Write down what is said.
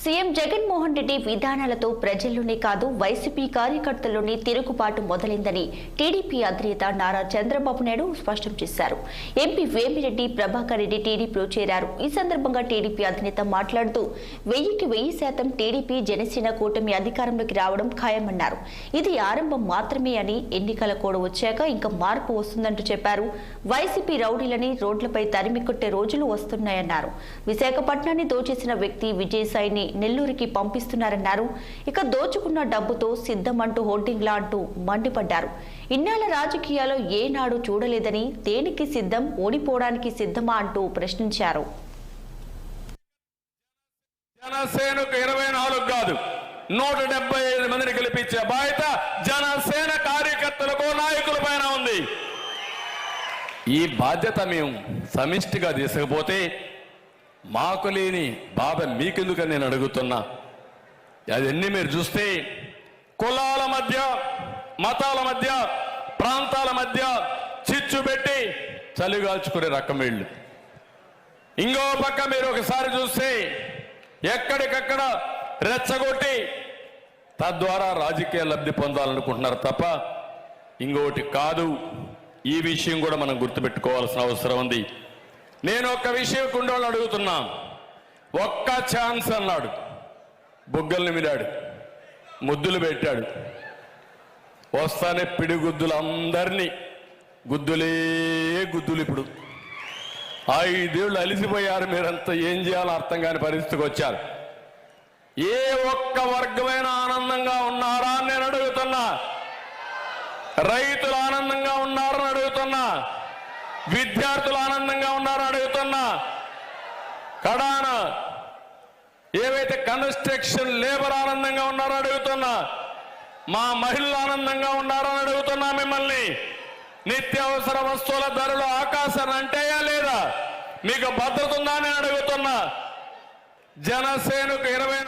CM Jaganmohan Reddy విధానాలతో ప్రజల్లోనే కాదు YCP కార్యకర్తల్లోనే తిరుగుబాటు మొదలైందని టీడీపీ అధినేత నారా చంద్రబాబు నాయుడు స్పష్టం చేశారు. ఎంపీ వేమిరెడ్డి ప్రభాకర్ రెడ్డి టీడీపీలో చేరారు. ఈ సందర్భంగా టీడీపీ అధినేత మాట్లాడుతూ 100% టీడీపీ జనసేన కూటమి అధికారంలోకి రావడం ఖాయమన్నారు. ఇది ఆరంభం మాత్రమే అని, ఎన్నికల కోడ్ వచ్చాక ఇంకా మార్పు వస్తుందంటూ చెప్పారు. వైసీపీ రౌడీలని రోడ్లపై తరిమికొట్టే రోజులు వస్తున్నాయన్నారు. విశాఖపట్నాన్ని దోచేసిన వ్యక్తి విజయసాయిని నెల్లూరుకి పంపిస్తున్నారన్నారు. ఇక దోచుకున్న డబ్బుతో సిద్ధమంటూ హోర్డింగ్లా అంటూ మండిపడ్డారు. ఇన్నాళ్ల రాజకీయాల్లో ఏనాడు చూడలేదని, దేనికి సిద్ధం, ఓడిపోవడానికి సిద్ధమా అంటూ ప్రశ్నించారు. జనసేనకు 24 కాదు 175 మందిని గెలిపించే బాధ్యత జనసేన కార్యకర్తలకు, నాయకుల పైన ఉంది. ఈ బాధ్యత మేము సమిష్టిగా తీసుకపోతే మాకు లేని బాధ మీకెందుకని నేను అడుగుతున్నా. అవన్నీ మీరు చూస్తే కులాల మధ్య, మతాల మధ్య, ప్రాంతాల మధ్య చిచ్చు పెట్టి చలిగాల్చుకునే రకం వీళ్ళు. ఇంకో పక్క మీరు ఒకసారి చూస్తే ఎక్కడికక్కడ రెచ్చగొట్టి తద్వారా రాజకీయ లబ్ధి పొందాలనుకుంటున్నారు తప్ప ఇంకోటి కాదు. ఈ విషయం కూడా మనం గుర్తుపెట్టుకోవాల్సిన అవసరం ఉంది. నేను ఒక్క విషయం కుండోళ్ళు అడుగుతున్నా. ఒక్క ఛాన్స్ అన్నాడు, బుగ్గల్ని మిరాడు, ముద్దులు పెట్టాడు. వస్తానే పిడిగుద్దులు అందరినీ గుద్దులే గుద్దులు. ఇప్పుడు 5 ఏళ్ళు అలిసిపోయారు. మీరంతా ఏం చేయాలో అర్థం కాని పరిస్థితికి వచ్చారు. ఏ ఒక్క వర్గమైన ఆనందంగా ఉన్నారా అని నేను అడుగుతున్నా. రైతులు ఆనందంగా ఉన్నారని అడుగుతున్నా. విద్యార్థులు ఆనందంగా ఉన్నారని అడుగుతున్నా. కడాన ఏవైతే కన్స్ట్రక్షన్ లేబర్ ఆనందంగా ఉన్నారో అడుగుతున్నా. మా మహిళలు ఆనందంగా ఉన్నారని అడుగుతున్నా. మిమ్మల్ని నిత్యావసర వస్తువుల ధరలు ఆకాశాన్ని అంటాయా లేదా? మీకు భద్రత ఉందా అని అడుగుతున్నా. జనసేనకు 20